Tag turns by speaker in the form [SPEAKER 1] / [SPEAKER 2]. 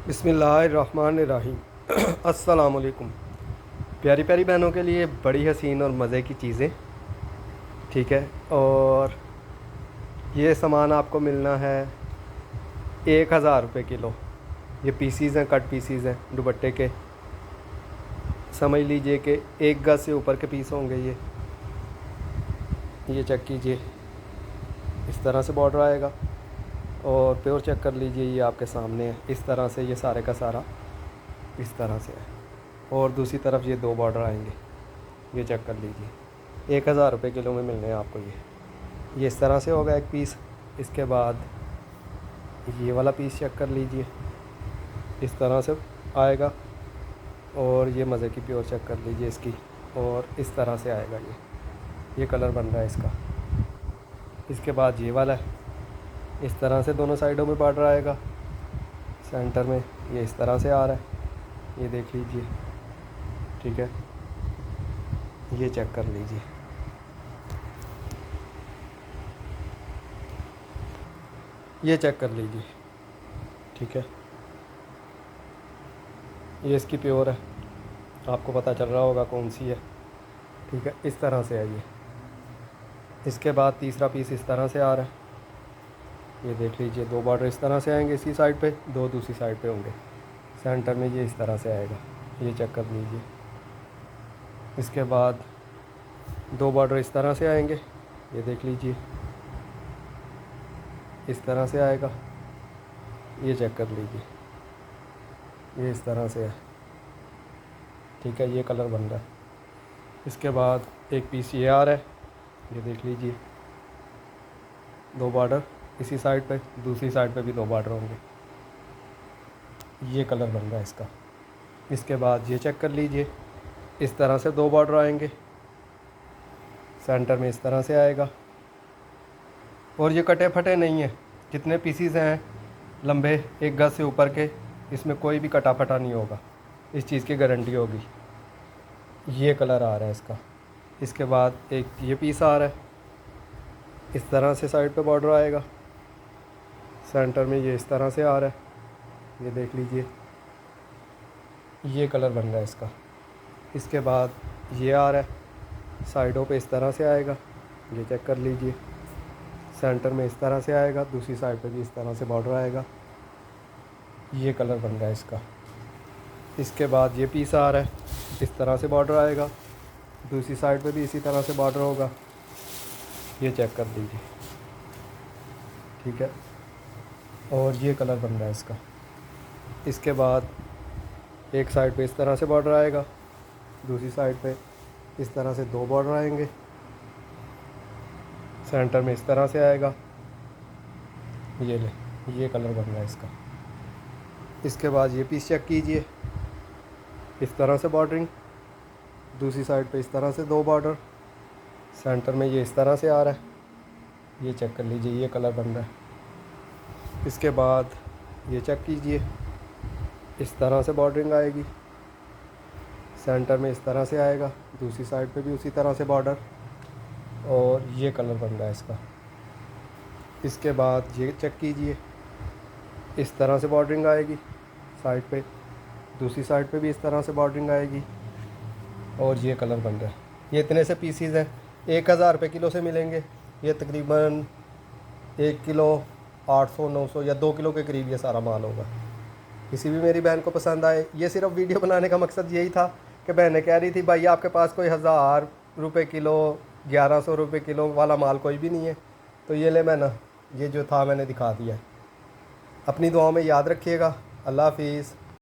[SPEAKER 1] बिस्मिल्लाहिर्रहमानिर्रहीम। अस्सलामुअलैकुम। प्यारी प्यारी बहनों के लिए बड़ी हसीन और मज़े की चीज़ें, ठीक है। और ये सामान आपको मिलना है 1000 रुपये किलो। ये पीसीज़ हैं, कट पीसीज़ हैं दुपट्टे के। समझ लीजिए कि 1 गज से ऊपर के पीस होंगे ये चेक कीजिए, इस तरह से बॉर्डर आएगा। और प्योर चेक कर लीजिए, ये आपके सामने है। इस तरह से ये सारे का सारा इस तरह से है। और दूसरी तरफ ये 2 बॉर्डर आएंगे, ये चेक कर लीजिए। 1000 रुपये किलो में मिलने हैं आपको ये इस तरह से होगा एक पीस। इसके बाद ये वाला पीस चेक कर लीजिए, इस तरह से आएगा। और ये मज़े की प्योर चेक कर लीजिए इसकी, और इस तरह से आएगा ये कलर बन रहा है इसका। इसके बाद ये वाला है, इस तरह से दोनों साइडों में बॉर्डर आएगा। सेंटर में ये इस तरह से आ रहा है, ये देख लीजिए, ठीक है। ये चेक कर लीजिए, ये चेक कर लीजिए, ठीक है। ये इसकी प्योर है, आपको पता चल रहा होगा कौन सी है, ठीक है। इस तरह से है ये। इसके बाद तीसरा पीस इस तरह से आ रहा है, ये देख लीजिए। 2 बॉर्डर इस तरह से आएंगे इसी साइड पे, 2 दूसरी साइड पे होंगे। सेंटर में ये इस तरह से आएगा, ये चेक कर लीजिए। इसके बाद 2 बॉर्डर इस तरह से आएंगे, ये देख लीजिए, इस तरह से आएगा, ये चेक कर लीजिए। ये इस तरह से है, ठीक है। ये कलर बन रहा है। इसके बाद एक पीस ये आ रहा है, ये देख लीजिए। 2 बॉर्डर इसी साइड पे, दूसरी साइड पे भी 2 बॉर्डर होंगे। ये कलर बन रहा है इसका। इसके बाद ये चेक कर लीजिए, इस तरह से 2 बॉर्डर आएंगे, सेंटर में इस तरह से आएगा। और ये कटे फटे नहीं है, जितने पीसीज हैं लंबे 1 गज से ऊपर के, इसमें कोई भी कटा फटा नहीं होगा, इस चीज़ की गारंटी होगी। ये कलर आ रहा है इसका। इसके बाद एक ये पीस आ रहा है, इस तरह से साइड पे बॉर्डर आएगा। सेंटर में ये इस तरह से आ रहा है, ये देख लीजिए। ये कलर बन रहा है इसका। इसके बाद ये आ रहा है, साइडों पे इस तरह से आएगा, ये चेक कर लीजिए। सेंटर में इस तरह से आएगा, दूसरी साइड पे भी इस तरह से बॉर्डर आएगा। ये कलर बन रहा है इसका। इसके बाद ये पीस आ रहा है, इस तरह से बॉर्डर आएगा, दूसरी साइड पे भी इसी तरह से बॉर्डर होगा। ये चेक कर लीजिए, ठीक है। और ये कलर बन रहा है इसका। इसके बाद एक साइड पे इस तरह से बॉर्डर आएगा, दूसरी साइड पे इस तरह से 2 बॉर्डर आएंगे। सेंटर में इस तरह से आएगा, ये कलर बन रहा है इसका। इसके बाद ये पीस चेक कीजिए, इस तरह से बॉर्डरिंग, दूसरी साइड पे इस तरह से 2 बॉर्डर, सेंटर में ये इस तरह से आ रहा है, ये चेक कर लीजिए। ये कलर बन रहा है। इसके बाद ये चेक कीजिए, इस तरह से बॉर्डरिंग आएगी, सेंटर में इस तरह से आएगा, दूसरी साइड पे भी उसी तरह से बॉर्डर। और ये कलर बन रहा है इसका। इसके बाद ये चेक कीजिए, इस तरह से बॉर्डरिंग आएगी साइड पे, दूसरी साइड पे भी इस तरह से बॉर्डरिंग आएगी। और ये कलर बन रहा है। ये इतने से पीसीज हैं, 1000 रुपये किलो से मिलेंगे। ये तकरीबन 1 किलो 800 900 या 2 किलो के करीब ये सारा माल होगा। किसी भी मेरी बहन को पसंद आए, ये सिर्फ वीडियो बनाने का मकसद यही था कि बहनें कह रही थी भाई आपके पास कोई 1000 रुपये किलो 1100 रुपये किलो वाला माल कोई भी नहीं है, तो ये ले मैं ना, ये जो था मैंने दिखा दिया। अपनी दुआओं में याद रखिएगा। अल्लाह हाफिज़।